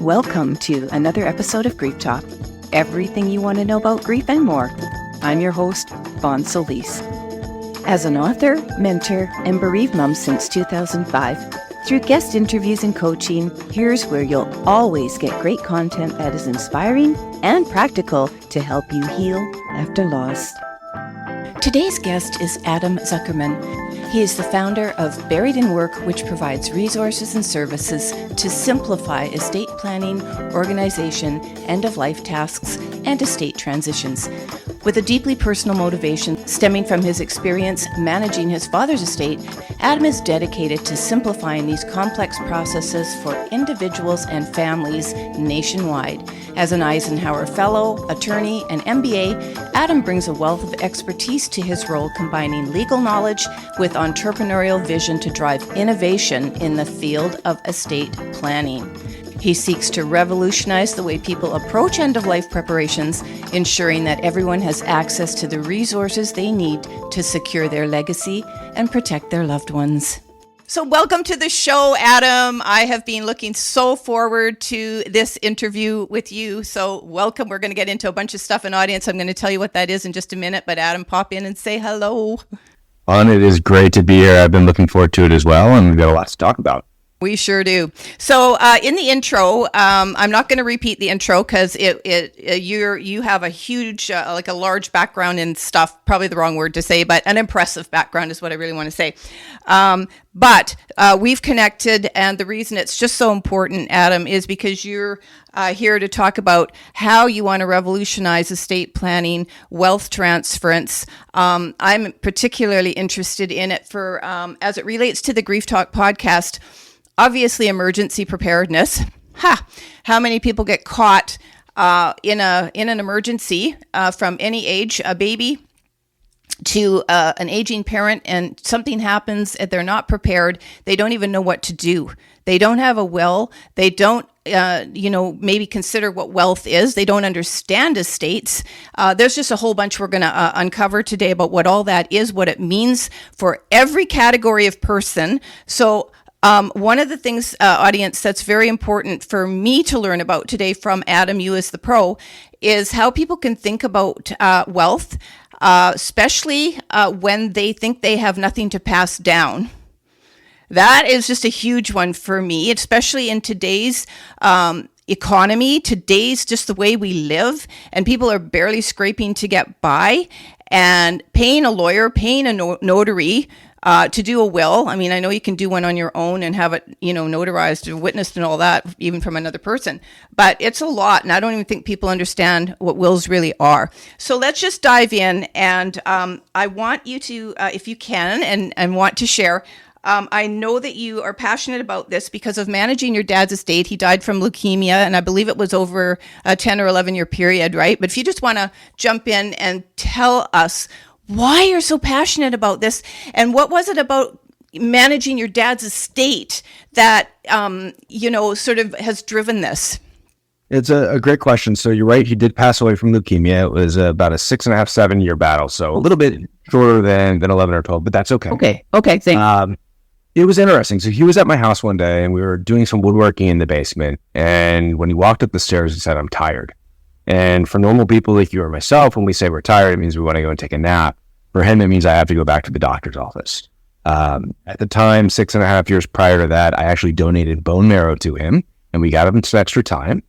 Welcome to another episode of Grief Talk. Everything you want to know about grief and more. I'm your host, Fawn Solis. As an author, mentor, and bereaved mom since 2005, through guest interviews and coaching, here's where you'll always get great content that is inspiring and practical to help you heal after loss. Today's guest is Adam Zuckerman. He is the founder of Buried in Work, which provides resources and services to simplify estate planning, organization, end-of-life tasks, and estate transitions. With a deeply personal motivation stemming from his experience managing his father's estate, Adam is dedicated to simplifying these complex processes for individuals and families nationwide. As an Eisenhower Fellow, attorney, and MBA, Adam brings a wealth of expertise to his role, combining legal knowledge with entrepreneurial vision to drive innovation in the field of estate planning. He seeks to revolutionize the way people approach end-of-life preparations, ensuring that everyone has access to the resources they need to secure their legacy and protect their loved ones. So welcome to the show, Adam. I have been looking so forward to this interview with you. So welcome. We're going to get into a bunch of stuff in audience. I'm going to tell you what that is in just a minute, but Adam, pop in and say hello. It is great to be here. I've been looking forward to it as well, and we've got a lot to talk about. We sure do. So in the intro, I'm not going to repeat the intro because you have a huge, like a large background in stuff, probably the wrong word to say, but an impressive background is what I really want to say. But we've connected, and the reason it's just so important, Adam, is because you're here to talk about how you want to revolutionize estate planning, wealth transference. I'm particularly interested in it for as it relates to the Grief Talk podcast. Obviously, emergency preparedness. How many people get caught in an emergency from any age, a baby to an aging parent, and something happens and they're not prepared. They don't even know what to do. They don't have a will. They don't, maybe consider what wealth is. They don't understand estates. There's just a whole bunch we're going to uncover today about what all that is, what it means for every category of person. So one of the things, audience, that's very important for me to learn about today from Adam, you as the pro, is how people can think about wealth, especially when they think they have nothing to pass down. That is just a huge one for me, especially in today's economy, today's just the way we live, and people are barely scraping to get by, and paying a lawyer, paying a notary, to do a will. I mean, I know you can do one on your own and have it, notarized and witnessed and all that, even from another person, but it's a lot. And I don't even think people understand what wills really are. So let's just dive in. And I want you to, if you can, and want to share, I know that you are passionate about this because of managing your dad's estate. He died from leukemia, and I believe it was over a 10 or 11 year period, right? But if you just want to jump in and tell us why you're so passionate about this, and what was it about managing your dad's estate that, sort of has driven this? It's a great question. So you're right. He did pass away from leukemia. It was about a 6.5, 7-year battle. So a little bit shorter than 11 or 12, but that's okay. Okay. Thanks. It was interesting. So he was at my house one day and we were doing some woodworking in the basement. And when he walked up the stairs, he said, "I'm tired." And for normal people like you or myself, when we say we're tired, it means we want to go and take a nap. For him, it means I have to go back to the doctor's office. At the time, 6.5 years prior to that, I actually donated bone marrow to him, and we got him some extra time.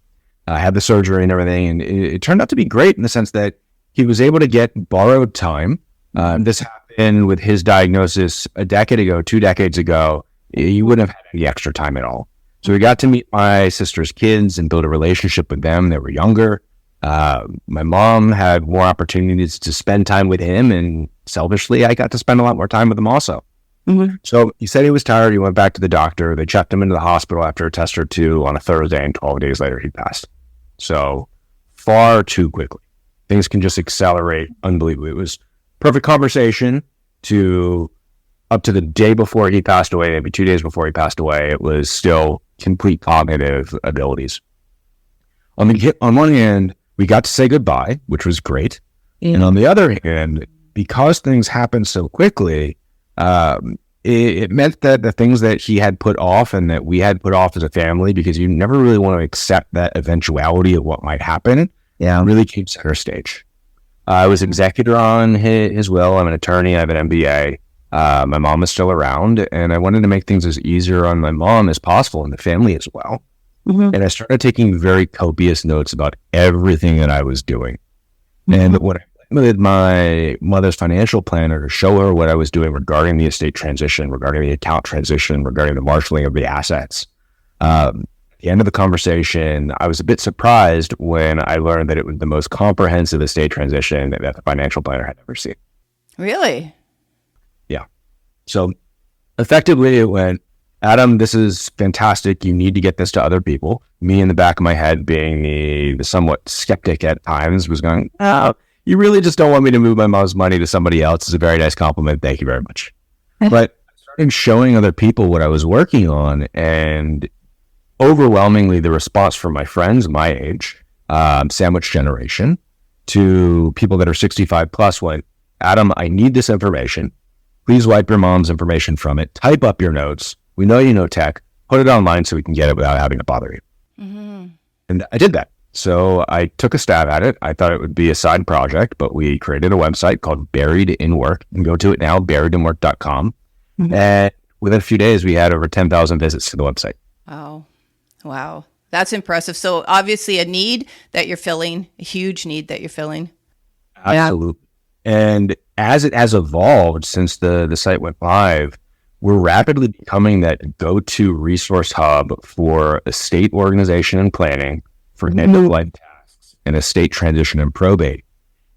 I had the surgery and everything, and it turned out to be great in the sense that he was able to get borrowed time. This happened with his diagnosis a decade ago, 2 decades ago. He wouldn't have had any extra time at all. So we got to meet my sister's kids and build a relationship with them. They were younger. My mom had more opportunities to spend time with him, and selfishly, I got to spend a lot more time with him also. Mm-hmm. So he said he was tired. He went back to the doctor. They checked him into the hospital after a test or two on a Thursday, and 12 days later, he passed. So far too quickly. Things can just accelerate unbelievably. It was perfect conversation to up to the day before he passed away, maybe 2 days before he passed away. It was still complete cognitive abilities. On one hand, we got to say goodbye, which was great. Yeah. And on the other hand, because things happened so quickly, it meant that the things that he had put off and that we had put off as a family, because you never really want to accept that eventuality of what might happen, really came center stage. I was executor on his will. I'm an attorney. I have an MBA. My mom is still around, and I wanted to make things as easier on my mom as possible and the family as well. And I started taking very copious notes about everything that I was doing. And when I met with my mother's financial planner to show her what I was doing regarding the estate transition, regarding the account transition, regarding the marshaling of the assets, at the end of the conversation, I was a bit surprised when I learned that it was the most comprehensive estate transition that the financial planner had ever seen. Really? Yeah. So effectively it went, Adam, this is fantastic. You need to get this to other people. Me in the back of my head, being the somewhat skeptic at times, was going, oh, you really just don't want me to move my mom's money to somebody else. It's a very nice compliment. Thank you very much. But I started showing other people what I was working on, and overwhelmingly the response from my friends my age, sandwich generation, to people that are 65 plus went, Adam, I need this information. Please wipe your mom's information from it. Type up your notes. We know you know tech. Put it online so we can get it without having to bother you. And I did that. So I took a stab at it. I thought it would be a side project, but we created a website called Buried in Work. You can go to it now, buriedinwork.com. And within a few days, we had over 10,000 visits to the website. Oh, wow. That's impressive. So obviously a need that you're filling, a huge need that you're filling. Absolutely. And as it has evolved since the site went live, we're rapidly becoming that go-to resource hub for estate organization and planning, for end-of-life tasks, and estate transition and probate.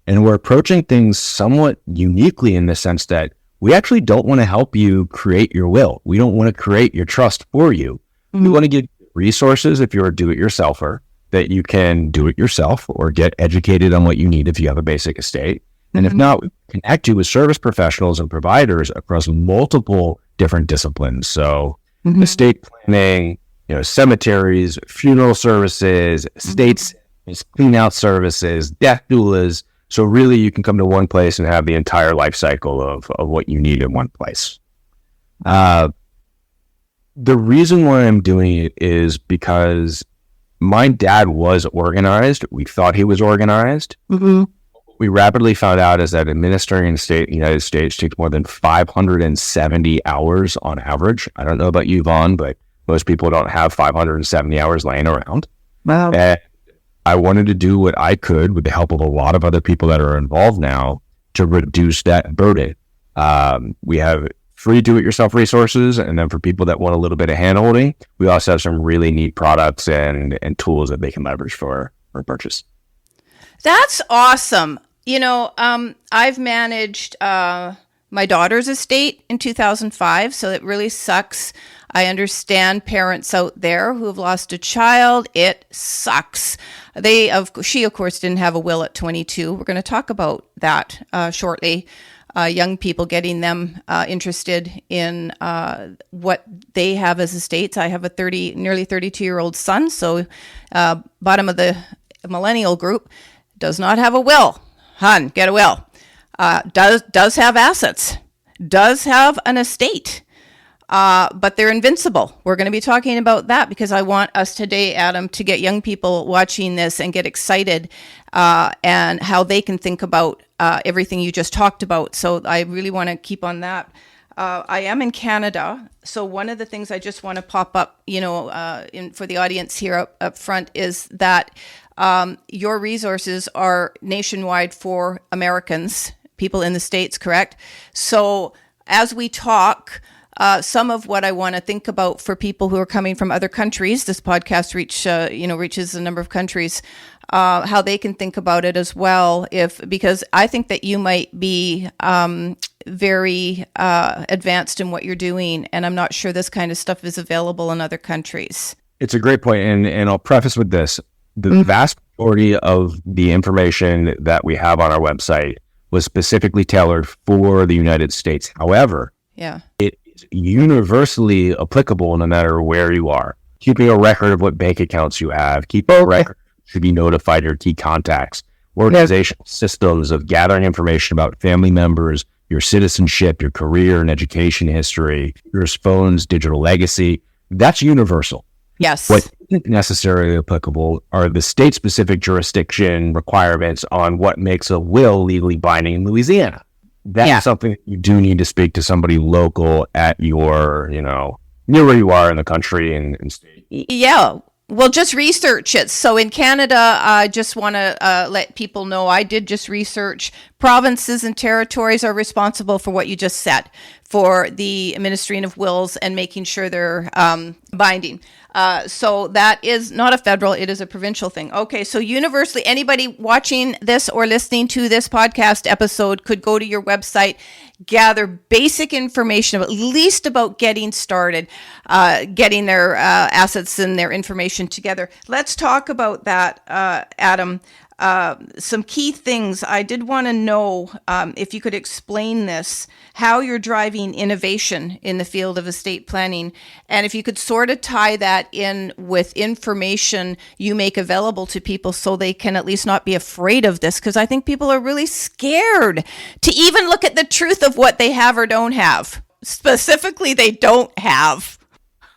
And we're approaching things somewhat uniquely in the sense that we actually don't want to help you create your will. We don't want to create your trust for you. We want to give resources if you're a do-it-yourselfer that you can do it yourself or get educated on what you need if you have a basic estate. And if not, we connect you with service professionals and providers across multiple different disciplines. So estate planning, cemeteries, funeral services, estates, clean out services, death doulas. So really you can come to one place and have the entire life cycle of what you need in one place. The reason why I'm doing it is because my dad was organized. We thought he was organized. We rapidly found out is that administering an estate in the United States takes more than 570 hours on average. I don't know about you, Vaughn, but most people don't have 570 hours laying around. Wow. And I wanted to do what I could with the help of a lot of other people that are involved now to reduce that burden. We have free do-it-yourself resources, and then for people that want a little bit of hand-holding, we also have some really neat products and tools that they can leverage for purchase. That's awesome. I've managed my daughter's estate in 2005, so it really sucks. I understand parents out there who have lost a child. It sucks. She, of course, didn't have a will at 22. We're going to talk about that shortly. Young people, getting them interested in what they have as estates. I have a nearly 32-year-old son, so bottom of the millennial group, does not have a will. Hun, get a will. Does have assets. Does have an estate. But they're invincible. We're going to be talking about that because I want us today, Adam, to get young people watching this and get excited and how they can think about everything you just talked about. So I really want to keep on that. I am in Canada. So one of the things I just want to pop up, for the audience here up front is that your resources are nationwide for Americans, people in the States, correct? So as we talk, some of what I want to think about for people who are coming from other countries, this podcast reaches a number of countries, how they can think about it as well. Because I think that you might be very advanced in what you're doing, and I'm not sure this kind of stuff is available in other countries. It's a great point, and I'll preface with this. The vast majority of the information that we have on our website was specifically tailored for the United States. However, it is universally applicable no matter where you are. Keeping a record of what bank accounts you have, keeping a record should be notified your key contacts, organizational systems of gathering information about family members, your citizenship, your career and education history, your phone's digital legacy. That's universal. Yes. What isn't necessarily applicable are the state-specific jurisdiction requirements on what makes a will legally binding in Louisiana. That's something you do need to speak to somebody local at your, near where you are in the country and state. Yeah. Well, just research it. So in Canada, I just want to let people know I did just research. Provinces and territories are responsible for what you just said, for the administering of wills and making sure they're binding. So that is not a federal, it is a provincial thing. Okay, so universally, anybody watching this or listening to this podcast episode could go to your website, gather basic information, at least about getting started, getting their assets and their information together. Let's talk about that, Adam. Some key things. I did want to know if you could explain this, how you're driving innovation in the field of estate planning, and if you could sort of tie that in with information you make available to people so they can at least not be afraid of this, because I think people are really scared to even look at the truth of what they have or don't have. Specifically, they don't have.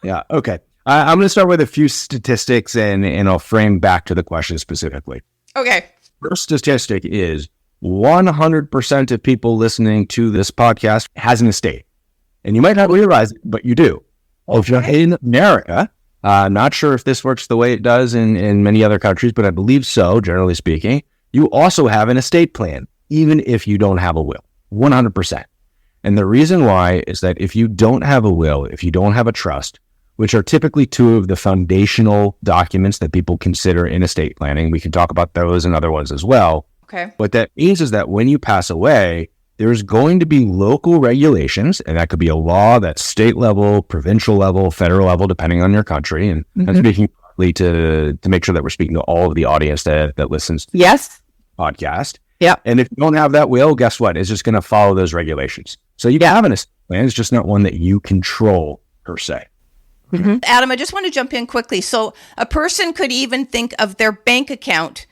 Yeah, okay. I'm going to start with a few statistics and I'll frame back to the question specifically. Okay. First statistic is 100% of people listening to this podcast has an estate. And you might not realize it, but you do. If you're in America, I'm not sure if this works the way it does in many other countries, but I believe so, generally speaking. You also have an estate plan, even if you don't have a will, 100%. And the reason why is that if you don't have a will, if you don't have a trust, which are typically two of the foundational documents that people consider in estate planning. We can talk about those and other ones as well. Okay. What that means is that when you pass away, there's going to be local regulations, and that could be a law that's state level, provincial level, federal level, depending on your country. And I'm speaking partly to make sure that we're speaking to all of the audience that listens to Yes. the podcast. Yeah. And if you don't have that will, guess what? It's just going to follow those regulations. So you have an estate plan. It's just not one that you control per se. Mm-hmm. Adam, I just want to jump in quickly. So a person could even think of their bank account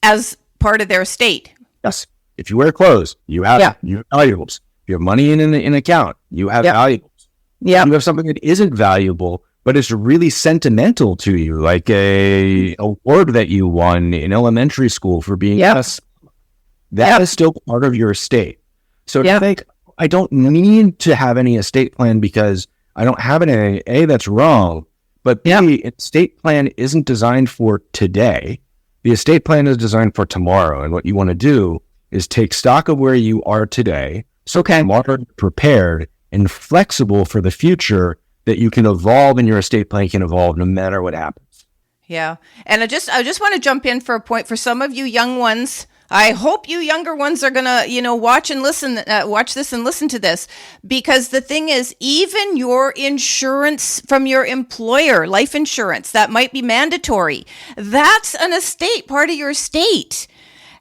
as part of their estate. Yes. If you wear clothes, you have valuables. If you have money in an account, you have valuables. Yeah. You have something that isn't valuable, but it's really sentimental to you, like a award that you won in elementary school for being that is still part of your estate. So to think, I don't need to have any estate plan because I don't have an A, that's wrong. But B, an estate plan isn't designed for today. The estate plan is designed for tomorrow. And what you want to do is take stock of where you are today. So tomorrow you're prepared and flexible for the future, that you can evolve and your estate plan can evolve no matter what happens. Yeah. And I just want to jump in for a point for some of you young ones. I hope you younger ones are going to, watch and listen, watch this and listen to this, because the thing is, even your insurance from your employer, life insurance, that might be mandatory. That's an estate, part of your estate.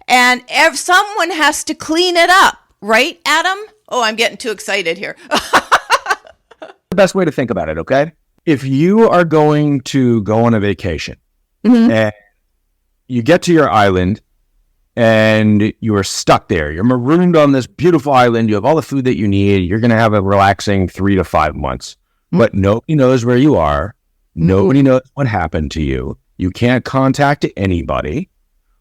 And if someone has to clean it up, right, Adam? Oh, I'm getting too excited here. The best way to think about it, okay? If you are going to go on a vacation and you get to your island and you are stuck there, you're marooned on this beautiful island, you have all the food that you need, you're going to have a relaxing 3 to 5 months, but nobody knows where you are, nobody knows what happened to you, you can't contact anybody.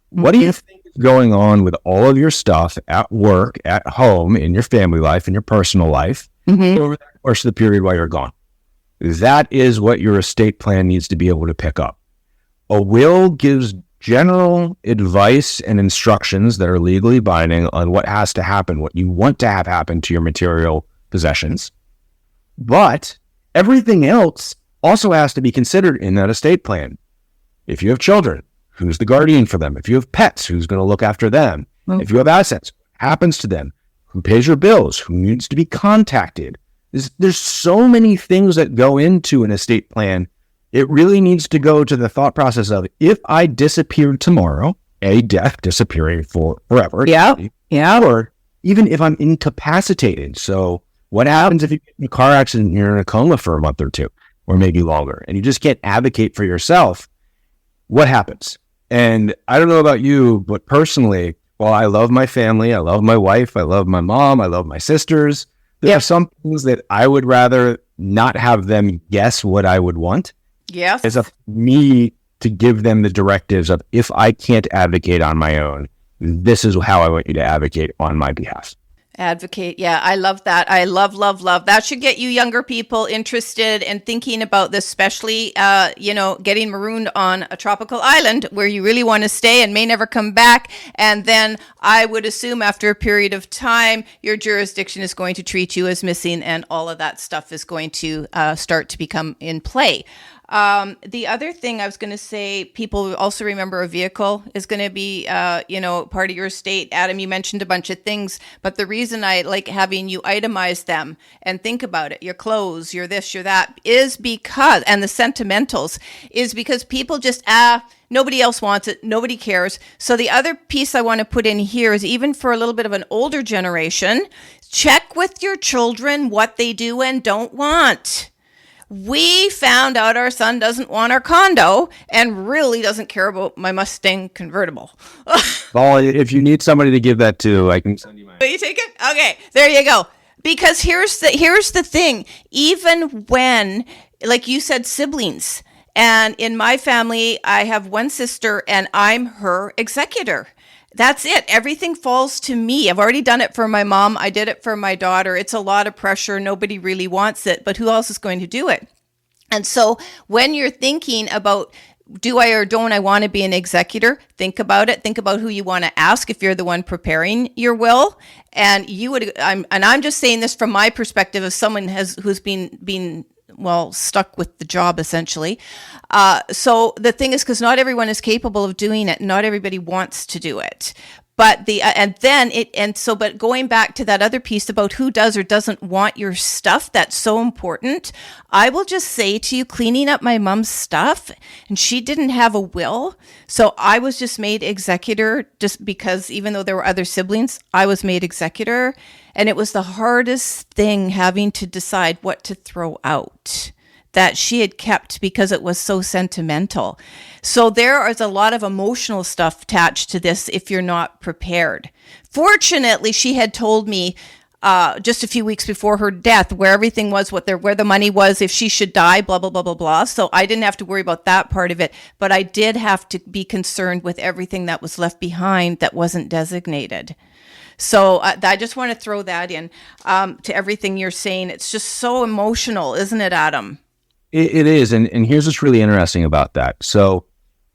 What do you think is going on with all of your stuff at work, at home, in your family life, in your personal life, over the course of the period while you're gone? That is what your estate plan needs to be able to pick up. A will gives general advice and instructions that are legally binding on what has to happen, what you want to have happen to your material possessions. But everything else also has to be considered in that estate plan. If you have children, who's the guardian for them? If you have pets, who's going to look after them? If you have assets, what happens to them? Who pays your bills? Who needs to be contacted? There's so many things that go into an estate plan. It really needs to go to the thought process of, if I disappeared tomorrow, death, disappearing forever. Or even if I'm incapacitated. So what happens if you get in a car accident and you're in a coma for a month or two, or maybe longer, and you just can't advocate for yourself? What happens? And I don't know about you, but personally, while I love my family, I love my wife, I love my mom, I love my sisters, there are some things that I would rather not have them guess what I would want. Yes. It's up to me to give them the directives of, if I can't advocate on my own, this is how I want you to advocate on my behalf. Advocate. Yeah, I love that. I love, love, love. That should get you younger people interested in thinking about this, especially, getting marooned on a tropical island where you really want to stay and may never come back. And then I would assume after a period of time, your jurisdiction is going to treat you as missing, and all of that stuff is going to start to become in play. The other thing I was going to say, people also remember a vehicle is going to be, part of your estate. Adam, you mentioned a bunch of things, but the reason I like having you itemize them and think about it, your clothes, your this, your that, is because, and the sentimentals, is because people just, nobody else wants it. Nobody cares. So the other piece I want to put in here is, even for a little bit of an older generation, check with your children what they do and don't want. We found out our son doesn't want our condo and really doesn't care about my Mustang convertible. Well, if you need somebody to give that to, I can send you my... Will you take it? Okay, there you go. Because here's the thing. Even when, like you said, siblings, and in my family, I have one sister and I'm her executor. That's it. Everything falls to me. I've already done it for my mom. I did it for my daughter. It's a lot of pressure. Nobody really wants it, but who else is going to do it? And so when you're thinking about, do I or don't I want to be an executor? Think about it. Think about who you want to ask if you're the one preparing your will. And I'm just saying this from my perspective as someone who's been stuck with the job essentially. So the thing is, because not everyone is capable of doing it. Not everybody wants to do it. But but going back to that other piece about who does or doesn't want your stuff, that's so important. I will just say to you, cleaning up my mom's stuff, and she didn't have a will. So I was just made executor just because, even though there were other siblings, I was made executor. And it was the hardest thing, having to decide what to throw out that she had kept because it was so sentimental. So there is a lot of emotional stuff attached to this if you're not prepared. Fortunately, she had told me just a few weeks before her death where everything was, where the money was, if she should die, blah, blah, blah, blah, blah. So I didn't have to worry about that part of it, but I did have to be concerned with everything that was left behind that wasn't designated. So I just want to throw that in to everything you're saying. It's just so emotional, isn't it, Adam? It is. And here's what's really interesting about that. So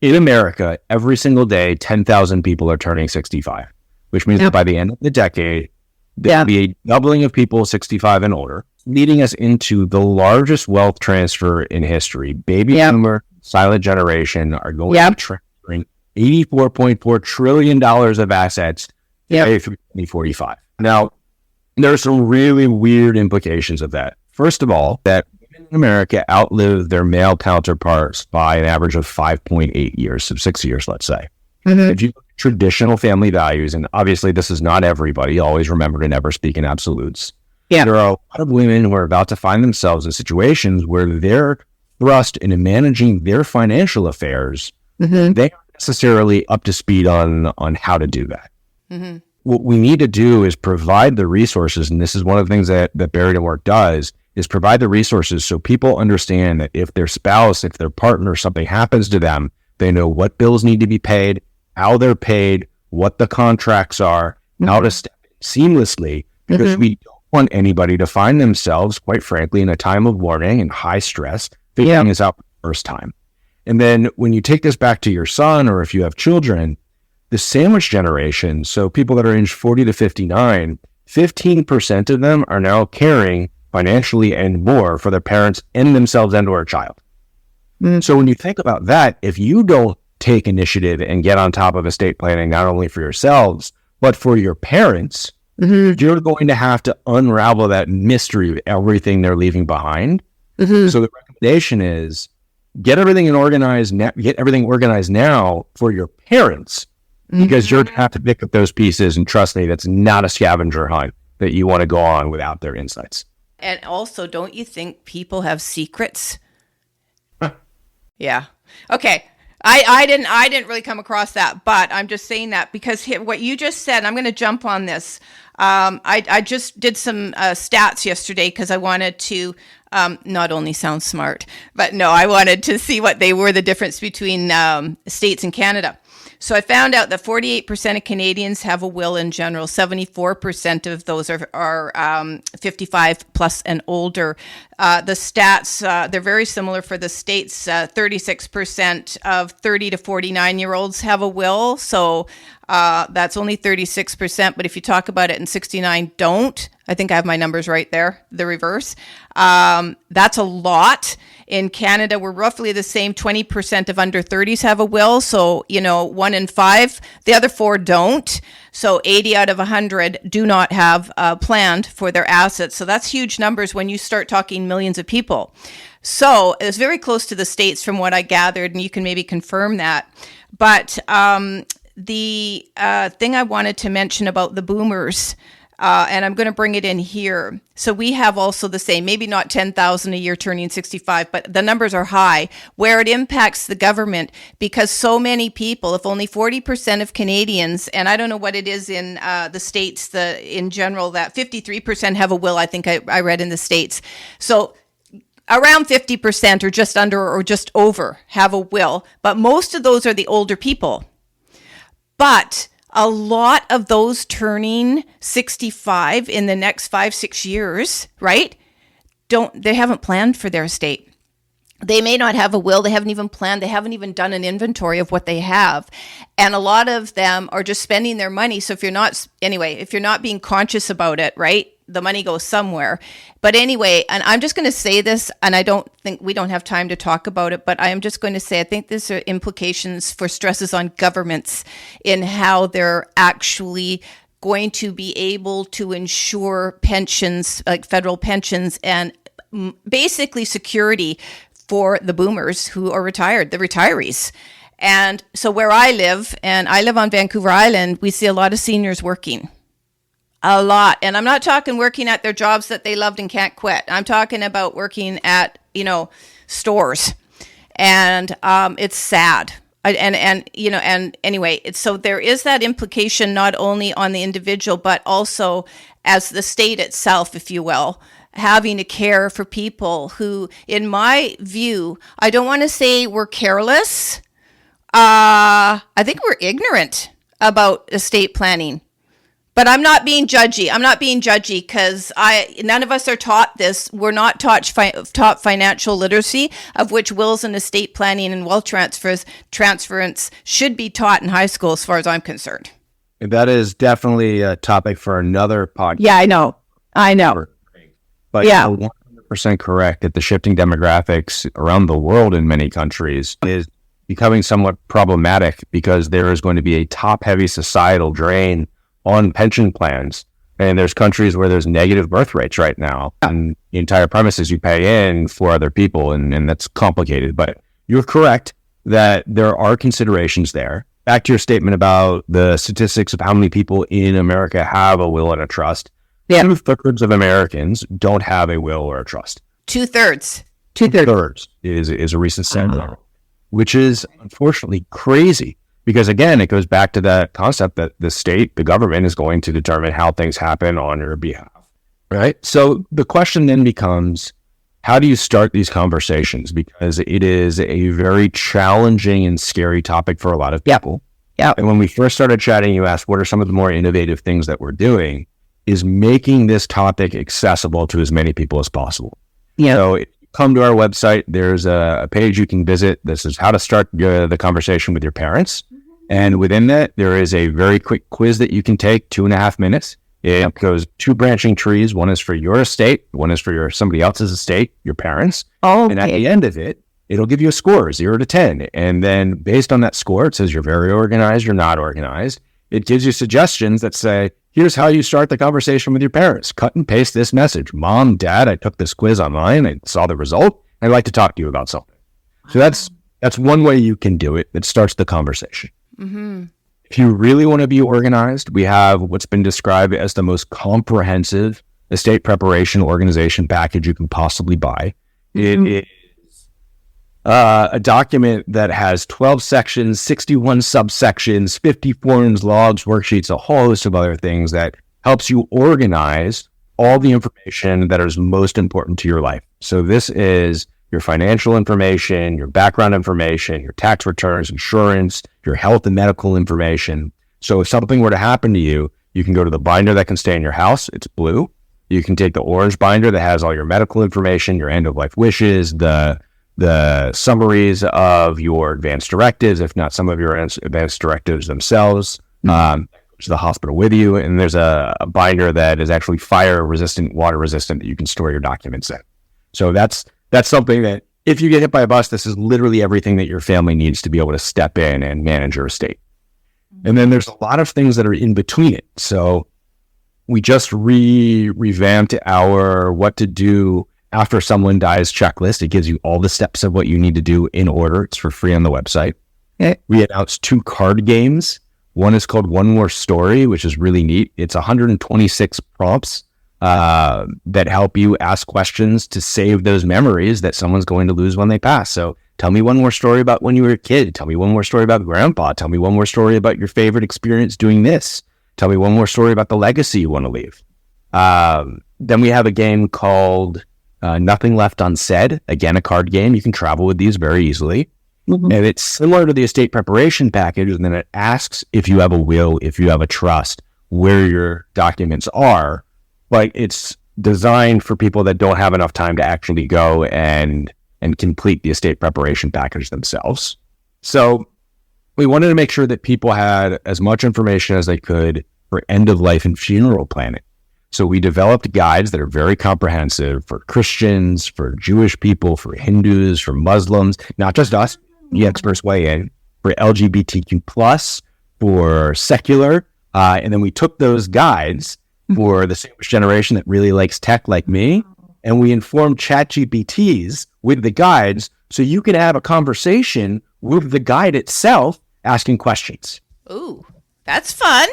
in America, every single day, 10,000 people are turning 65, which means that by the end of the decade, there'll be a doubling of people 65 and older, leading us into the largest wealth transfer in history. Baby boomer, silent generation are going to be transferring $84.4 trillion of assets through 2045. Now, there are some really weird implications of that. First of all, that women in America outlive their male counterparts by an average of 5.8 years, so 6 years, let's say. Mm-hmm. If you look at traditional family values, and obviously this is not everybody, always remember to never speak in absolutes. Yeah. There are a lot of women who are about to find themselves in situations where they're thrust into managing their financial affairs. Mm-hmm. They aren't necessarily up to speed on how to do that. Mm-hmm. What we need to do is provide the resources, and this is one of the things that Buried in Work does, is provide the resources so people understand that if their spouse, if their partner, something happens to them, they know what bills need to be paid, how they're paid, what the contracts are, how to step in seamlessly, because we don't want anybody to find themselves, quite frankly, in a time of warning and high stress, figuring this out for the first time. And then when you take this back to your son, or if you have children, the sandwich generation, so people that are aged 40 to 59, 15% of them are now caring financially and more for their parents and themselves and or a child. So when you think about that, if you don't take initiative and get on top of estate planning, not only for yourselves, but for your parents, you're going to have to unravel that mystery of everything they're leaving behind. So the recommendation is get everything organized now for your parents, because you're going to have to pick up those pieces, and trust me, that's not a scavenger hunt that you want to go on without their insights. And also, don't you think people have secrets? Yeah. Okay. I didn't really come across that, but I'm just saying that because what you just said, I'm going to jump on this. I just did some stats yesterday because I wanted to not only sound smart, but no, I wanted to see what they were, the difference between states and Canada. So I found out that 48% of Canadians have a will in general. 74% of those are 55 plus and older. The stats, they're very similar for the states. 36% of 30 to 49-year-olds have a will. So that's only 36%. But if you talk about it, and 69 don't. I think I have my numbers right there, the reverse. That's a lot. In Canada, we're roughly the same. 20% of under 30s have a will. So, 1 in 5. The other 4 don't. So 80 out of 100 do not have planned for their assets. So that's huge numbers when you start talking millions of people. So it's very close to the States from what I gathered, and you can maybe confirm that. But the thing I wanted to mention about the boomers, and I'm going to bring it in here. So we have also the same, maybe not 10,000 a year turning 65, but the numbers are high, where it impacts the government because so many people, if only 40% of Canadians, and I don't know what it is in the States, in general, that 53% have a will, I think I read in the States. So around 50% or just under or just over have a will, but most of those are the older people. But a lot of those turning 65 in the next 5-6 years, right? They haven't planned for their estate. They may not have a will. They haven't even planned. They haven't even done an inventory of what they have. And a lot of them are just spending their money. So if you're not being conscious about it, right? The money goes somewhere. But anyway, and I'm just going to say this, and I don't think we don't have time to talk about it, but I am just going to say I think there's implications for stresses on governments in how they're actually going to be able to ensure pensions, like federal pensions, and basically security for the boomers who are retired, the retirees. And so where I live, and I live on Vancouver Island, we see a lot of seniors working. A lot. And I'm not talking working at their jobs that they loved and can't quit. I'm talking about working at, stores. And it's sad. And anyway, so there is that implication not only on the individual, but also as the state itself, if you will, having to care for people who, in my view, I don't want to say we're careless. I think we're ignorant about estate planning. But I'm not being judgy. Because none of us are taught this. We're not taught financial literacy, of which wills and estate planning and wealth transference should be taught in high school, as far as I'm concerned. That is definitely a topic for another podcast. Yeah, I know. But yeah, you're 100% correct that the shifting demographics around the world in many countries is becoming somewhat problematic because there is going to be a top-heavy societal drain on pension plans. And there's countries where there's negative birth rates right now. And the entire premise is you pay in for other people, and that's complicated. But you're correct that there are considerations there. Back to your statement about the statistics of how many people in America have a will and a trust. Yeah. 2/3 of Americans don't have a will or a trust. 2/3. 2/3 is a recent study, which is unfortunately crazy. Because again, it goes back to that concept that the state, the government, is going to determine how things happen on your behalf, right? So the question then becomes, how do you start these conversations? Because it is a very challenging and scary topic for a lot of people. Yeah. And when we first started chatting, you asked, what are some of the more innovative things that we're doing? Is making this topic accessible to as many people as possible. Yeah. So if you come to our website, there's a page you can visit. This is how to start the conversation with your parents. And within that, there is a very quick quiz that you can take, 2.5 minutes. It goes 2 branching trees. One is for your estate. One is for somebody else's estate, your parents. Oh, okay. And at the end of it, it'll give you a score, 0 to 10. And then based on that score, it says you're very organized, you're not organized. It gives you suggestions that say, here's how you start the conversation with your parents. Cut and paste this message. Mom, Dad, I took this quiz online. I saw the result. I'd like to talk to you about something. So that's one way you can do it. That starts the conversation. Mm-hmm. If you really want to be organized, we have what's been described as the most comprehensive estate preparation organization package you can possibly buy. Mm-hmm. It is a document that has 12 sections, 61 subsections, 50 forms, logs, worksheets, a whole host of other things that helps you organize all the information that is most important to your life. So this is your financial information, your background information, your tax returns, insurance, your health and medical information. So if something were to happen to you, you can go to the binder that can stay in your house. It's blue. You can take the orange binder that has all your medical information, your end-of-life wishes, the summaries of your advanced directives, if not some of your advanced directives themselves, to the hospital with you. And there's a binder that is actually fire-resistant, water-resistant that you can store your documents in. So that's something that if you get hit by a bus, this is literally everything that your family needs to be able to step in and manage your estate. And then there's a lot of things that are in between it. So we just revamped our what to do after someone dies checklist. It gives you all the steps of what you need to do in order. It's for free on the website. Okay. We announced 2 card games. One is called One More Story, which is really neat. It's 126 prompts that help you ask questions to save those memories that someone's going to lose when they pass. So tell me one more story about when you were a kid. Tell me one more story about grandpa. Tell me one more story about your favorite experience doing this. Tell me one more story about the legacy you want to leave. Then we have a game called Nothing Left Unsaid. Again, a card game. You can travel with these very easily. Mm-hmm. And it's similar to the estate preparation package. And then it asks if you have a will, if you have a trust, where your documents are. But it's designed for people that don't have enough time to actually go and complete the estate preparation package themselves. So we wanted to make sure that people had as much information as they could for end of life and funeral planning. So we developed guides that are very comprehensive for Christians, for Jewish people, for Hindus, for Muslims, not just us, the experts weigh in, for LGBTQ+, for secular. And then we took those guides for the sandwich generation that really likes tech like me, and we informed ChatGPTs with the guides so you can have a conversation with the guide itself asking questions. Ooh, that's fun.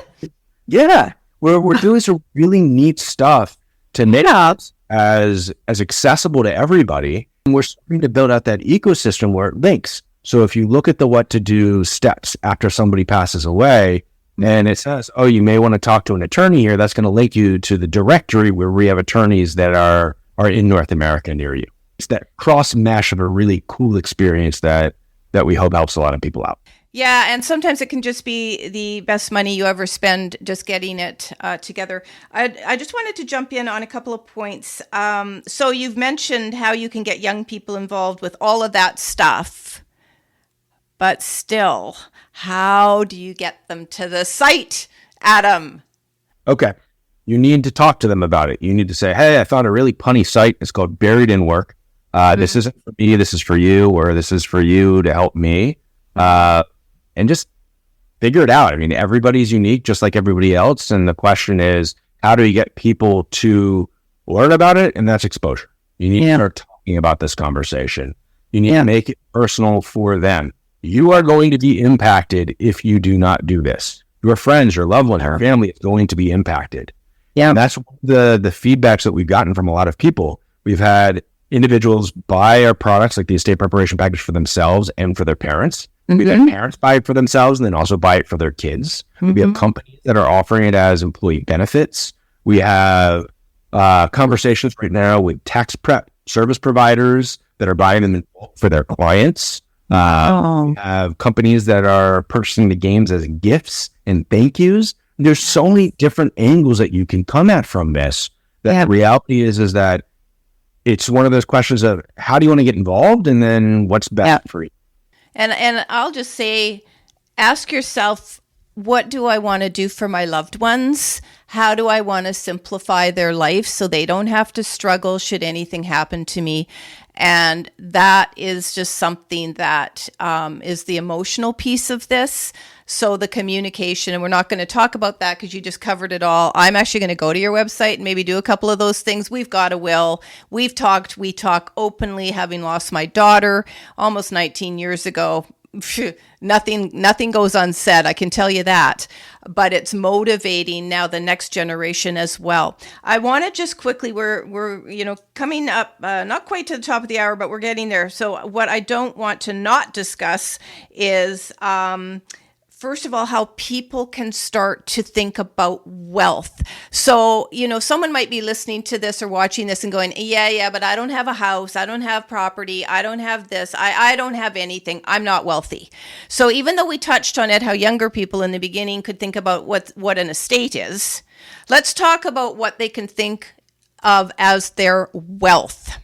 Yeah. We're doing some really neat stuff to make it as accessible to everybody. And we're starting to build out that ecosystem where it links. So if you look at the what to do steps after somebody passes away, and it says, oh, you may want to talk to an attorney here, that's going to link you to the directory where we have attorneys that are in North America near you. It's that cross mesh of a really cool experience that we hope helps a lot of people out. Yeah, and sometimes it can just be the best money you ever spend just getting it together. I just wanted to jump in on a couple of points. So you've mentioned how you can get young people involved with all of that stuff, but still, how do you get them to the site, Adam? Okay. You need to talk to them about it. You need to say, hey, I found a really punny site. It's called Buried in Work. This isn't for me. This is for you, or this is for you to help me. And just figure it out. I mean, everybody's unique, just like everybody else. And the question is, how do you get people to learn about it? And that's exposure. You need to start talking about this conversation. You need to make it personal for them. You are going to be impacted if you do not do this. Your friends, your loved ones, your family is going to be impacted. Yeah. And that's the feedbacks that we've gotten from a lot of people. We've had individuals buy our products, like the estate preparation package, for themselves and for their parents. Mm-hmm. We've had parents buy it for themselves and then also buy it for their kids. Mm-hmm. We have companies that are offering it as employee benefits. We have conversations right now with tax prep service providers that are buying them for their clients. We have companies that are purchasing the games as gifts and thank yous. There's so many different angles that you can come at from this. The reality is that it's one of those questions of how do you want to get involved, and then what's best for you. And I'll just say, ask yourself, what do I want to do for my loved ones? How do I want to simplify their life so they don't have to struggle should anything happen to me? And that is just something that is the emotional piece of this. So the communication, and we're not going to talk about that because you just covered it all. I'm actually going to go to your website and maybe do a couple of those things. We've got a will. We talk openly, having lost my daughter almost 19 years ago. nothing goes unsaid. I can tell you that, but it's motivating now the next generation as well. I want to just quickly, we're coming up, not quite to the top of the hour, but we're getting there. So what I don't want to not discuss is, first of all, how people can start to think about wealth. So, someone might be listening to this or watching this and going, yeah, but I don't have a house. I don't have property. I don't have this. I don't have anything. I'm not wealthy. So even though we touched on it, how younger people in the beginning could think about what an estate is, let's talk about what they can think of as their wealth.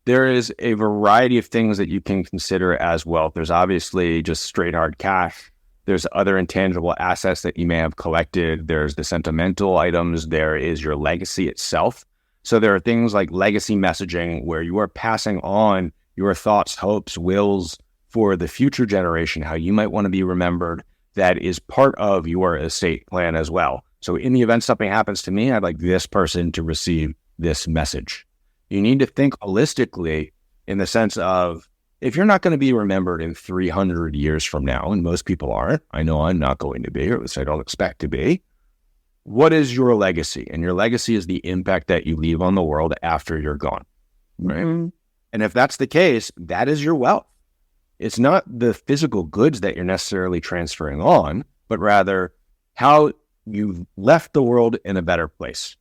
There is a variety of things that you can consider as wealth. There's obviously just straight hard cash. There's other intangible assets that you may have collected. There's the sentimental items. There is your legacy itself. So there are things like legacy messaging where you are passing on your thoughts, hopes, wills for the future generation, how you might want to be remembered. That is part of your estate plan as well. So in the event something happens to me, I'd like this person to receive this message. You need to think holistically in the sense of, if you're not going to be remembered in 300 years from now, and most people aren't, I know I'm not going to be, or at least I don't expect to be, what is your legacy? And your legacy is the impact that you leave on the world after you're gone, right? Mm-hmm. And if that's the case, that is your wealth. It's not the physical goods that you're necessarily transferring on, but rather how you've left the world in a better place.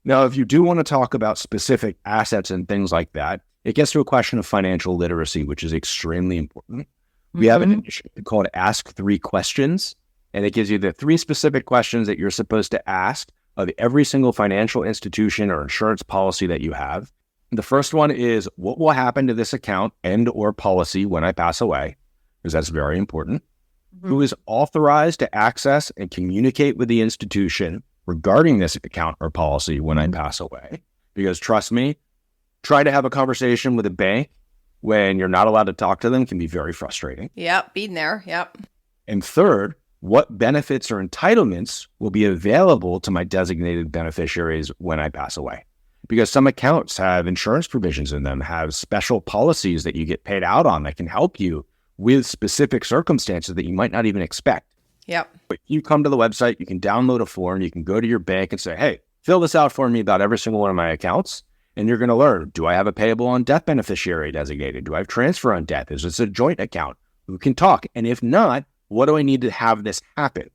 Now, if you do want to talk about specific assets and things like that, it gets to a question of financial literacy, which is extremely important. Mm-hmm. We have an initiative called Ask 3 Questions, and it gives you the 3 specific questions that you're supposed to ask of every single financial institution or insurance policy that you have. The first one is, what will happen to this account and or policy when I pass away? Because that's very important. Mm-hmm. Who is authorized to access and communicate with the institution regarding this account or policy when I pass away? Because trust me, try to have a conversation with a bank when you're not allowed to talk to them can be very frustrating. Yep, been there, yep. And third, what benefits or entitlements will be available to my designated beneficiaries when I pass away? Because some accounts have insurance provisions in them, have special policies that you get paid out on that can help you with specific circumstances that you might not even expect. Yep. But you come to the website, you can download a form, you can go to your bank and say, hey, fill this out for me about every single one of my accounts. And you're going to learn, do I have a payable on death beneficiary designated? Do I have transfer on death? Is this a joint account? Who can talk? And if not, what do I need to have this happen?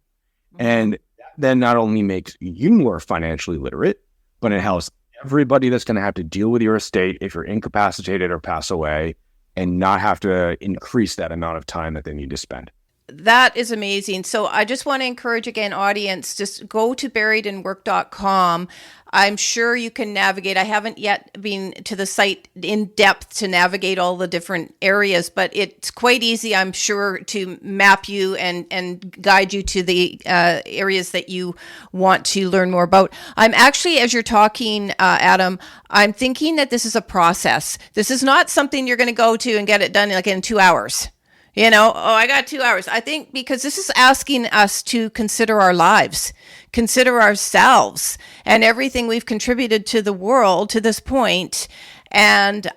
And that then not only makes you more financially literate, but it helps everybody that's going to have to deal with your estate if you're incapacitated or pass away and not have to increase that amount of time that they need to spend. That is amazing. So I just want to encourage again, audience, just go to buriedinwork.com. I'm sure you can navigate. I haven't yet been to the site in depth to navigate all the different areas, but it's quite easy, I'm sure, to map you and guide you to the areas that you want to learn more about. I'm actually, as you're talking, Adam, I'm thinking that this is a process. This is not something you're going to go to and get it done like in 2 hours. I got 2 hours. I think because this is asking us to consider our lives, consider ourselves and everything we've contributed to the world to this point. And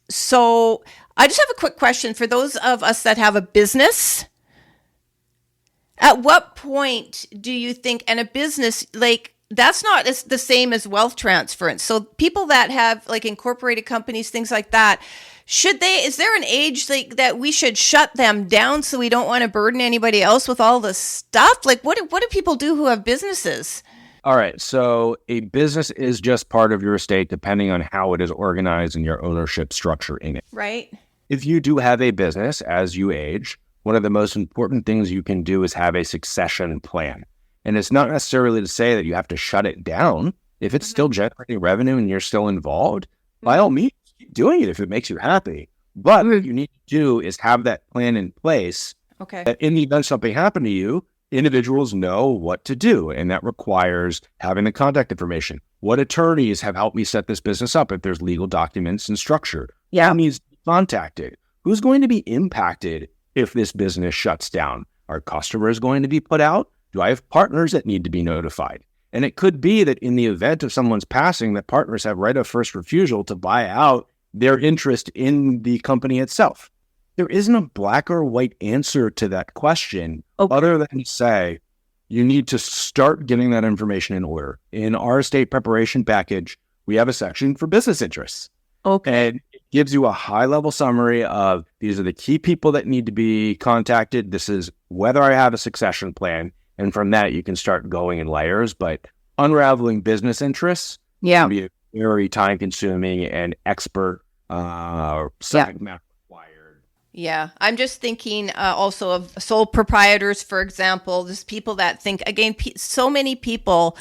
so I just have a quick question for those of us that have a business. At what point do you think, and a business, like, that's not the same as wealth transference. So people that have like incorporated companies, things like that, is there an age like that we should shut them down so we don't want to burden anybody else with all the stuff? Like what do people do who have businesses? All right. So a business is just part of your estate depending on how it is organized and your ownership structure in it. Right. If you do have a business as you age, one of the most important things you can do is have a succession plan. And it's not necessarily to say that you have to shut it down. If it's still generating revenue and you're still involved, by all means, keep doing it if it makes you happy. But what you need to do is have that plan in place. Okay. That in the event something happened to you, individuals know what to do. And that requires having the contact information. What attorneys have helped me set this business up if there's legal documents and structure? Yeah. Who needs to be contacted? Who's going to be impacted if this business shuts down? Are customers going to be put out? Do I have partners that need to be notified? And it could be that in the event of someone's passing, that partners have right of first refusal to buy out their interest in the company itself. there isn't a black or white answer to that question other than to say, you need to start getting that information in order. In our estate preparation package, we have a section for business interests. Okay. And it gives you a high-level summary of these are the key people that need to be contacted. This is whether I have a succession plan. And from that, you can start going in layers. But unraveling business interests can be a very time-consuming and expert subject matter required. Yeah, I'm just thinking also of sole proprietors, for example. There's people that think, again, so many people,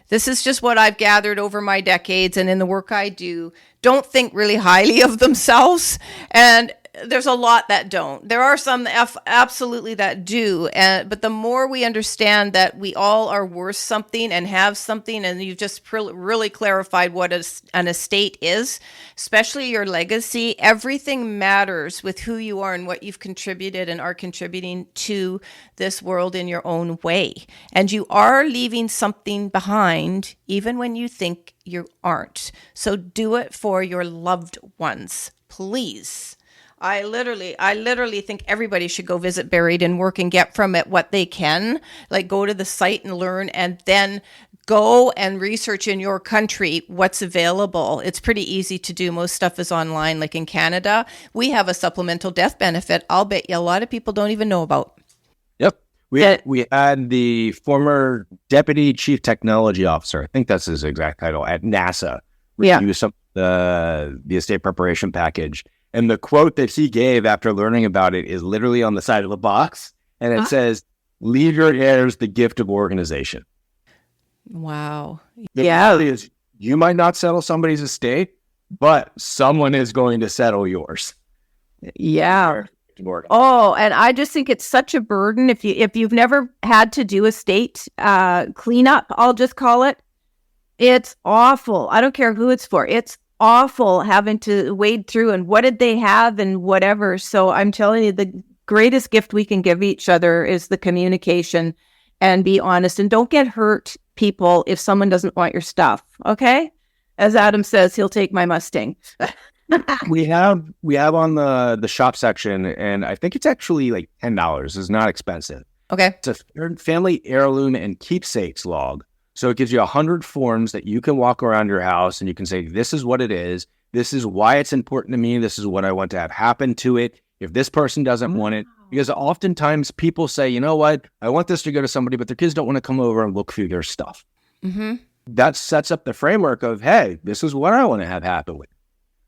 this is just what I've gathered over my decades and in the work I do, don't think really highly of themselves. And there's a lot that don't. There are some absolutely that do. But the more we understand that we all are worth something and have something, and you've just really clarified what an estate is, especially your legacy, everything matters with who you are and what you've contributed and are contributing to this world in your own way. And you are leaving something behind, even when you think you aren't. So do it for your loved ones, please. I literally think everybody should go visit Buried and work and get from it what they can, like go to the site and learn, and then go and research in your country what's available. It's pretty easy to do. Most stuff is online. Like in Canada, we have a supplemental death benefit. I'll bet you a lot of people don't even know about. Yep. We had the former Deputy Chief Technology Officer, I think that's his exact title, at NASA. Review some the estate preparation package. And the quote that he gave after learning about it is literally on the side of the box. And it says, leave your heirs the gift of organization. Wow. The reality is you might not settle somebody's estate, but someone is going to settle yours. Yeah. Oh, and I just think it's such a burden. If you've never had to do estate cleanup, I'll just call it. It's awful. I don't care who it's for. It's awful having to wade through and what did they have and whatever. So I'm telling you, the greatest gift we can give each other is the communication and be honest, and don't get hurt, people, if someone doesn't want your stuff. Okay? As Adam says, he'll take my Mustang. we have on the shop section, and I think it's actually like $10. It's not expensive. Okay. It's a family heirloom and keepsakes log. So it gives you 100 forms that you can walk around your house and you can say, this is what it is. This is why it's important to me. This is what I want to have happen to it. If this person doesn't want it, because oftentimes people say, you know what, I want this to go to somebody, but their kids don't want to come over and look through their stuff. Mm-hmm. That sets up the framework of, hey, this is what I want to have happen with.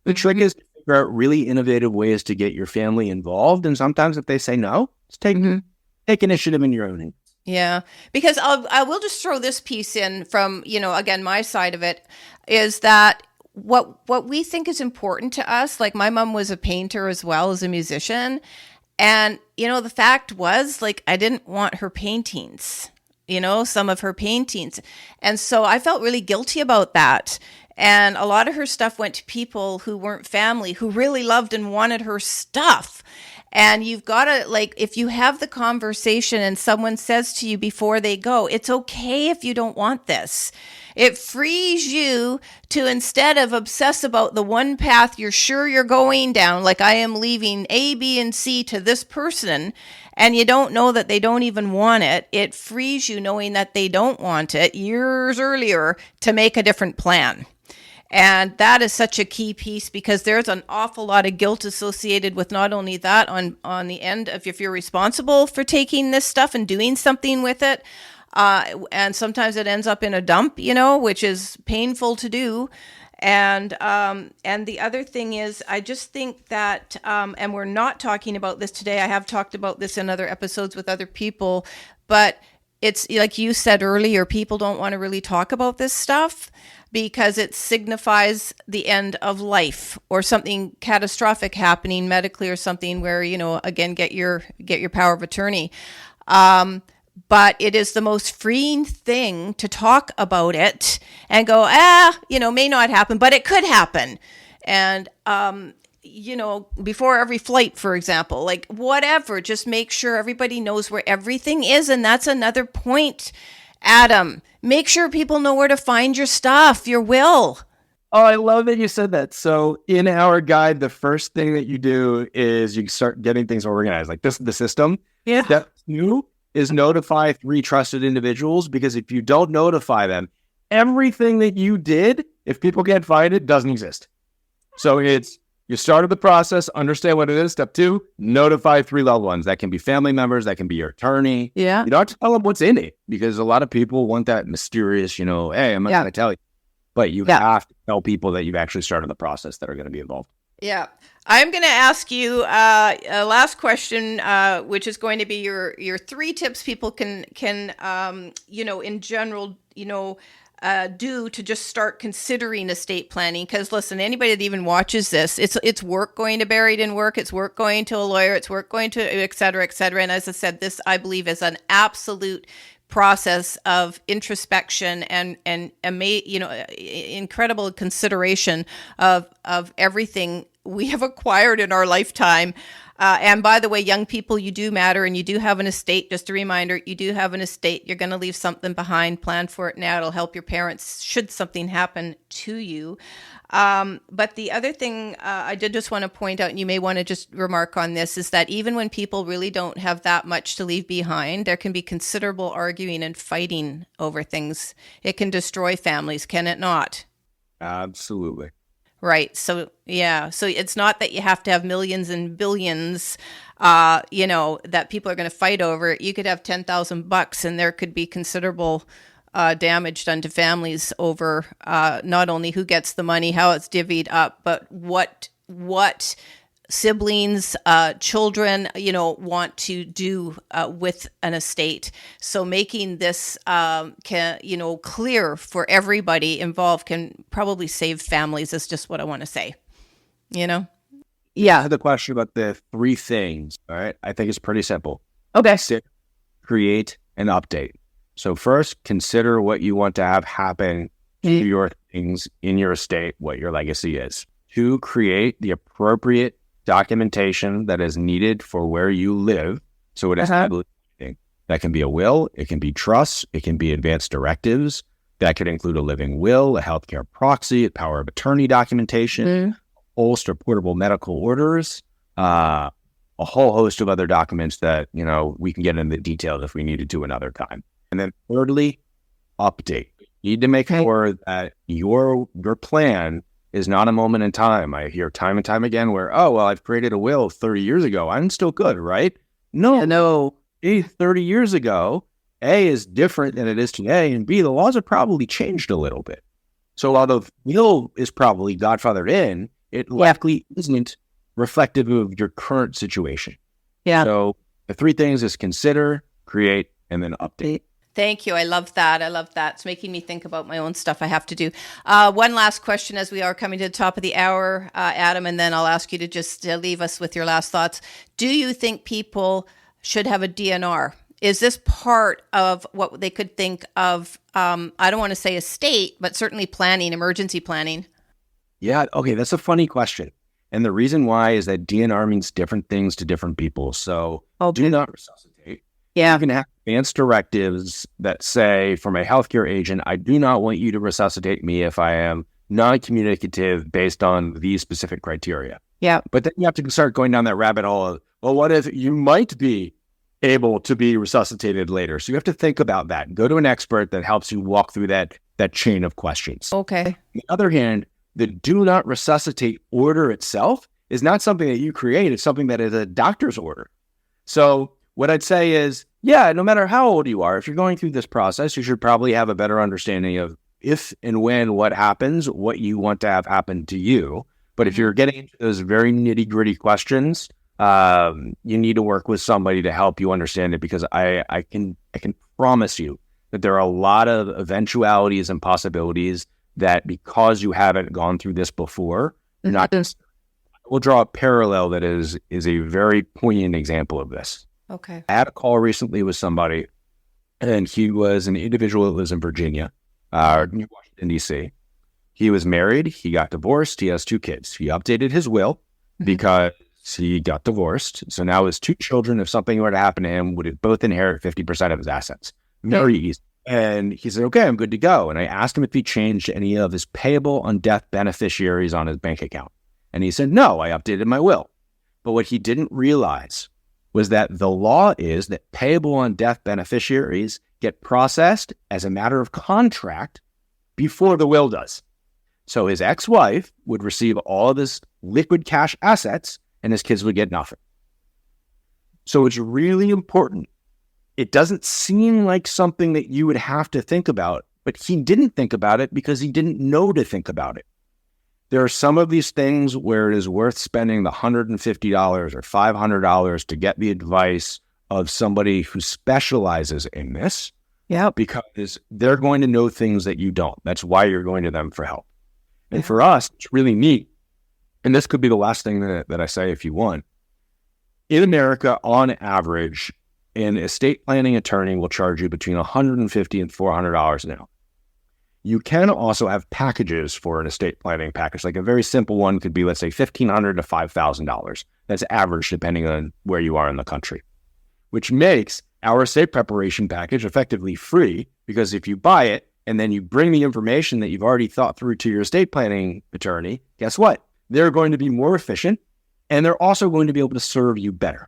The trick is to figure out really innovative ways to get your family involved. And sometimes if they say no, just take initiative in your own hands. Yeah, because I will just throw this piece in from, again, my side of it is that what we think is important to us, like my mom was a painter as well as a musician. And, the fact was, like, I didn't want her paintings, some of her paintings. And so I felt really guilty about that. And a lot of her stuff went to people who weren't family, who really loved and wanted her stuff. And you've got to, like, if you have the conversation and someone says to you before they go, it's okay if you don't want this. It frees you to, instead of obsess about the one path you're sure you're going down, like I am leaving A, B, and C to this person, and you don't know that they don't even want it. It frees you knowing that they don't want it years earlier to make a different plan. And that is such a key piece because there's an awful lot of guilt associated with not only that on the end of if you're responsible for taking this stuff and doing something with it. And sometimes it ends up in a dump, which is painful to do. And the other thing is, I just think that, and we're not talking about this today. I have talked about this in other episodes with other people, but it's like you said earlier, people don't want to really talk about this stuff because it signifies the end of life or something catastrophic happening medically or something where, again, get your power of attorney. But it is the most freeing thing to talk about it and go, may not happen, but it could happen. And, before every flight, for example, like whatever, just make sure everybody knows where everything is. And that's another point, Adam. Make sure people know where to find your stuff, your will. Oh, I love that you said that. So in our guide, the first thing that you do is you start getting things organized. Like this is the system. Yeah. Step 2 is notify 3 trusted individuals, because if you don't notify them, everything that you did, if people can't find it, doesn't exist. So it's, you started the process, understand what it is. Step 2, notify 3 loved ones. That can be family members, that can be your attorney. Yeah. You don't have to tell them what's in it, because a lot of people want that mysterious, hey, I'm not going to tell you. But you have to tell people that you've actually started the process that are going to be involved. Yeah. I'm going to ask you a last question, which is going to be your 3 tips people can in general, do to just start considering estate planning. Because listen, anybody that even watches this, it's work going to Buried in Work, it's work going to a lawyer, it's work going to et cetera, et cetera. And as I said, this I believe is an absolute process of introspection and incredible consideration of everything we have acquired in our lifetime. And by the way, young people, you do matter, and you do have an estate. Just a reminder, you do have an estate. You're going to leave something behind. Plan for it now. It'll help your parents should something happen to you. But the other thing I did just want to point out, and you may want to just remark on this, is that even when people really don't have that much to leave behind, there can be considerable arguing and fighting over things. It can destroy families, can it not? Absolutely. Right. So, yeah. So it's not that you have to have millions and billions, that people are going to fight over. You could have $10,000 and there could be considerable damage done to families over not only who gets the money, how it's divvied up, but what siblings, children, want to do with an estate. So making this clear for everybody involved can probably save families. Is just what I want to say. Yeah. I had the question about the 3 things. All right. I think it's pretty simple. Okay. Sit, create, and update. So first, consider what you want to have happen to your things in your estate, what your legacy is. 2, create the appropriate documentation that is needed for where you live. So it is everything. That can be a will, it can be trusts, it can be advanced directives. That could include a living will, a healthcare proxy, a power of attorney documentation, holster portable medical orders, a whole host of other documents that, we can get into the details if we needed to another time. And then thirdly, update. You need to make sure that your plan is not a moment in time. I hear time and time again where, I've created a will 30 years ago. I'm still good, right? No. 30 years ago, A is different than it is today, and B, the laws have probably changed a little bit. So while the will is probably godfathered in, it likely isn't reflective of your current situation. Yeah. So the 3 things is consider, create, and then update. Thank you. I love that. It's making me think about my own stuff I have to do. One last question as we are coming to the top of the hour, Adam, and then I'll ask you to just leave us with your last thoughts. Do you think people should have a DNR? Is this part of what they could think of, I don't want to say estate, but certainly planning, emergency planning? Yeah. Okay. That's a funny question. And the reason why is that DNR means different things to different people. So do not resuscitate. Yeah. You can have advanced directives that say, from a healthcare agent, I do not want you to resuscitate me if I am non-communicative based on these specific criteria. Yeah. But then you have to start going down that rabbit hole of, what if you might be able to be resuscitated later? So you have to think about that. Go to an expert that helps you walk through that chain of questions. Okay. On the other hand, the do not resuscitate order itself is not something that you create. It's something that is a doctor's order. So what I'd say is, no matter how old you are, if you're going through this process, you should probably have a better understanding of if and when what happens, what you want to have happen to you. But if you're getting into those very nitty-gritty questions, you need to work with somebody to help you understand it, because I can promise you that there are a lot of eventualities and possibilities that, because you haven't gone through this before, we'll draw a parallel that is a very poignant example of this. Okay. I had a call recently with somebody, and he was an individual that lives in Virginia, New Washington, D.C. He was married. He got divorced. He has 2 kids. He updated his will because he got divorced. So now his 2 children, if something were to happen to him, would both inherit 50% of his assets. Very easy. And he said, okay, I'm good to go. And I asked him if he changed any of his payable on death beneficiaries on his bank account. And he said, no, I updated my will. But what he didn't realize was that the law is that payable on death beneficiaries get processed as a matter of contract before the will does. So his ex-wife would receive all of his liquid cash assets and his kids would get nothing. So it's really important. It doesn't seem like something that you would have to think about, but he didn't think about it because he didn't know to think about it. There are some of these things where it is worth spending the $150 or $500 to get the advice of somebody who specializes in this. Yeah. Because they're going to know things that you don't. That's why you're going to them for help. And for us, it's really neat. And this could be the last thing that I say if you want. In America, on average, an estate planning attorney will charge you between $150 and $400 an hour. You can also have packages for an estate planning package. Like a very simple one could be, let's say, $1,500 to $5,000. That's average depending on where you are in the country, which makes our estate preparation package effectively free, because if you buy it and then you bring the information that you've already thought through to your estate planning attorney, guess what? They're going to be more efficient and they're also going to be able to serve you better.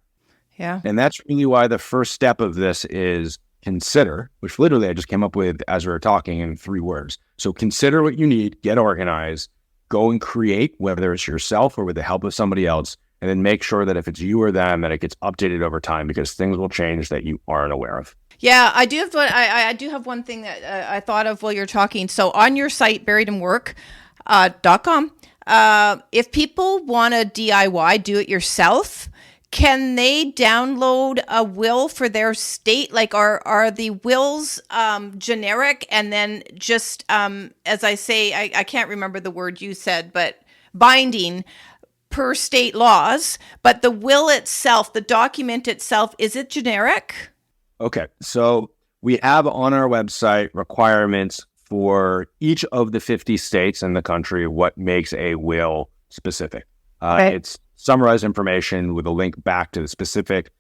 Yeah. And that's really why the first step of this is consider, which literally I just came up with as we were talking in 3 words. So consider what you need, get organized, go and create, whether it's yourself or with the help of somebody else, and then make sure that if it's you or them, that it gets updated over time, because things will change that you aren't aware of. Yeah, I do have I do have one thing that I thought of while you're talking. So on your site, buriedinwork.com, if people want to DIY, do it yourself, can they download a will for their state? Like, are the wills generic? And then just, as I say, I can't remember the word you said, but binding per state laws. But the will itself, the document itself, is it generic? Okay, so we have on our website requirements for each of the 50 states in the country of what makes a will specific. Okay. It's summarized information with a link back to the specific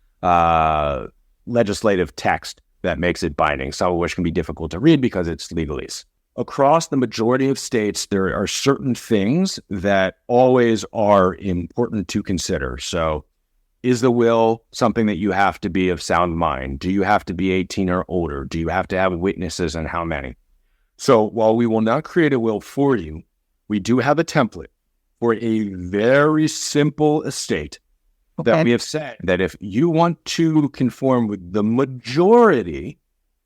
legislative text that makes it binding, some of which can be difficult to read because it's legalese. Across the majority of states, there are certain things that always are important to consider. So is the will something that you have to be of sound mind? Do you have to be 18 or older? Do you have to have witnesses, and how many? So while we will not create a will for you, we do have a template for a very simple estate that we have said that if you want to conform with the majority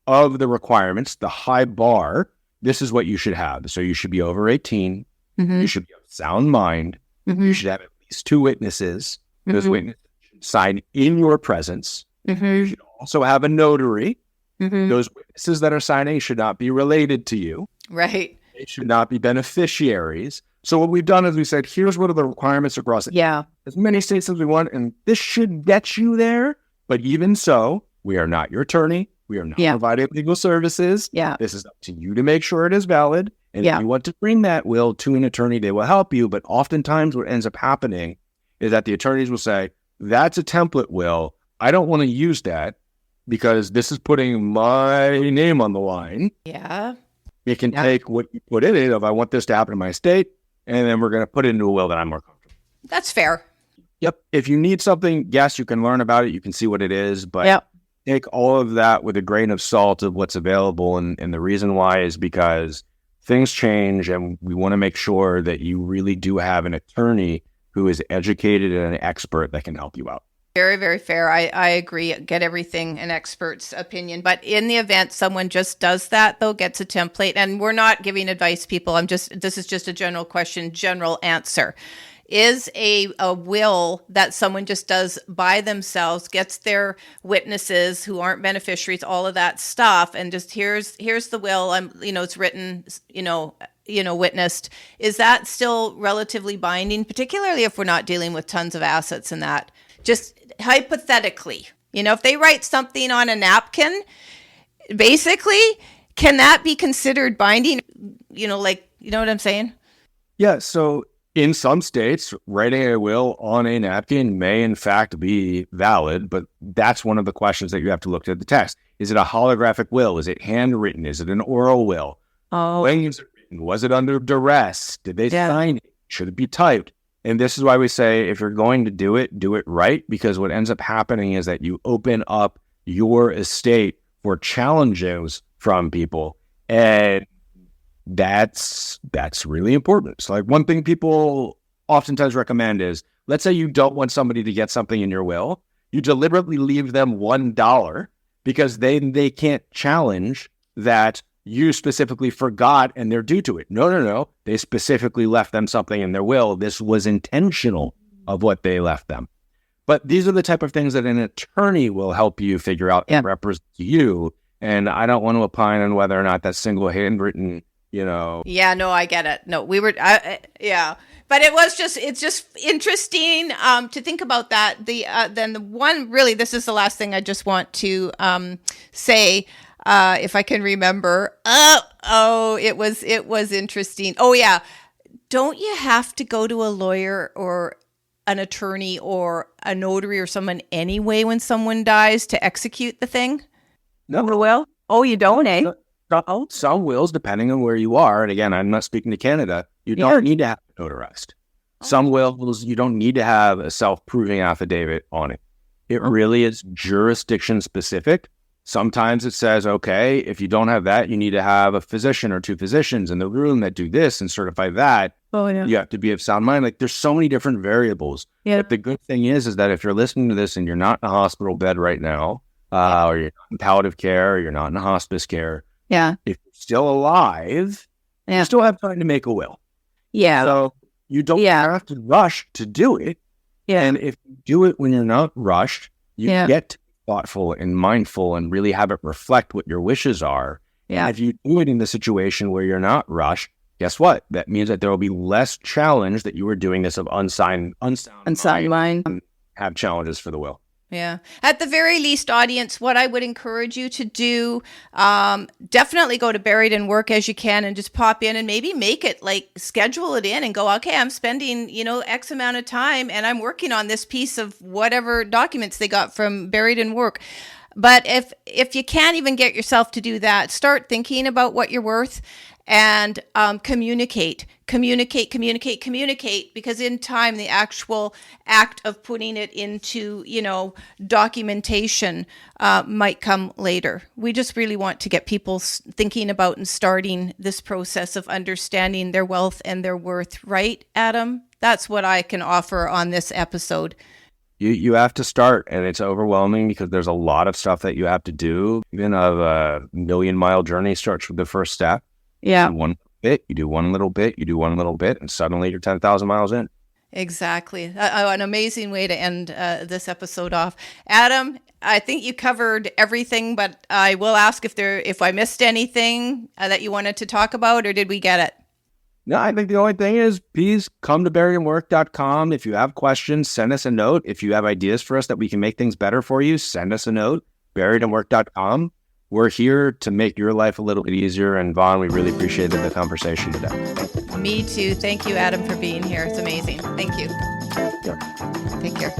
of the requirements, the high bar, this is what you should have. So you should be over 18. Mm-hmm. You should be of sound mind. Mm-hmm. You should have at least 2 witnesses. Those witnesses should sign in your presence. Mm-hmm. You should also have a notary. Mm-hmm. Those witnesses that are signing should not be related to you. Right. They should not be beneficiaries. So what we've done is we said, here's what are the requirements across as many states as we want, and this should get you there. But even so, we are not your attorney. We are not providing legal services. Yeah. This is up to you to make sure it is valid. And if you want to bring that will to an attorney, they will help you. But oftentimes what ends up happening is that the attorneys will say, that's a template will. I don't want to use that because this is putting my name on the line. Yeah. It can take what you put in it of, I want this to happen in my state, and then we're going to put it into a will that I'm more comfortable. That's fair. Yep. If you need something, yes, you can learn about it. You can see what it is, but take all of that with a grain of salt of what's available. And the reason why is because things change, and we want to make sure that you really do have an attorney who is educated and an expert that can help you out. Very, very fair. I agree. Get everything an expert's opinion. But in the event someone just does that, though, gets a template, and we're not giving advice, people. This is just a general question, general answer. Is a will that someone just does by themselves, gets their witnesses who aren't beneficiaries, all of that stuff, and just here's the will. It's written, witnessed. Is that still relatively binding, particularly if we're not dealing with tons of assets and that? Just hypothetically, if they write something on a napkin, basically, can that be considered binding? You know what I'm saying? Yeah. So In some states, writing a will on a napkin may in fact be valid, but that's one of the questions that you have to look at the text. Is it a holographic will? Is it handwritten? Is it an oral will? Oh, When was it written? Was it under duress? Did they sign it? Should it be typed? And this is why we say if you're going to do it right, because what ends up happening is that you open up your estate for challenges from people. And that's really important. So like one thing people oftentimes recommend is, let's say you don't want somebody to get something in your will, you deliberately leave them $1 because they can't challenge that you specifically forgot and they're due to it. No. They specifically left them something in their will. This was intentional of what they left them. But these are the type of things that an attorney will help you figure out and represent you. And I don't want to opine on whether or not that's single handwritten, Yeah, no, I get it. No, we were, but it's just interesting to think about that. Then the one, really, this is the last thing I just want to say, if I can remember. It was interesting. Oh yeah, don't you have to go to a lawyer or an attorney or a notary or someone anyway when someone dies to execute the thing? No. Will? Oh, you don't, eh? Some wills, depending on where you are, and again, I'm not speaking to Canada, you don't need to have it notarized. Some wills, you don't need to have a self-proving affidavit on it. It really is jurisdiction specific. Sometimes it says, okay, if you don't have that, you need to have a physician or 2 physicians in the room that do this and certify that. Oh, yeah. You have to be of sound mind. Like there's so many different variables. Yeah. But the good thing is that if you're listening to this and you're not in a hospital bed right now, or you're not in palliative care, or you're not in hospice care, if you're still alive, you still have time to make a will. Yeah. So you don't have to rush to do it. Yeah. And if you do it when you're not rushed, you get to be thoughtful and mindful and really have it reflect what your wishes are. Yeah. And if you do it in the situation where you're not rushed, guess what? That means that there will be less challenge that you were doing this of unsound mind and have challenges for the will. Yeah. At the very least, audience, what I would encourage you to do, definitely go to Buried in Work as you can and just pop in and maybe make it schedule it in and go, okay, I'm spending, X amount of time and I'm working on this piece of whatever documents they got from Buried in Work. But if you can't even get yourself to do that, start thinking about what you're worth and communicate, because in time, the actual act of putting it into, documentation might come later. We just really want to get people thinking about and starting this process of understanding their wealth and their worth, right, Adam? That's what I can offer on this episode. You have to start, and it's overwhelming because there's a lot of stuff that you have to do. Even a 1,000,000-mile journey starts with the first step. Yeah. One bit, you do one little bit, and suddenly you're 10,000 miles in. Exactly. An amazing way to end this episode off. Adam, I think you covered everything, but I will ask if I missed anything that you wanted to talk about, or did we get it? No, I think the only thing is, please come to buriedinwork.com. If you have questions, send us a note. If you have ideas for us that we can make things better for you, send us a note, buriedinwork.com. We're here to make your life a little bit easier. And Vaughn, we really appreciated the conversation today. Me too. Thank you, Adam, for being here. It's amazing. Thank you. Yeah. Take care.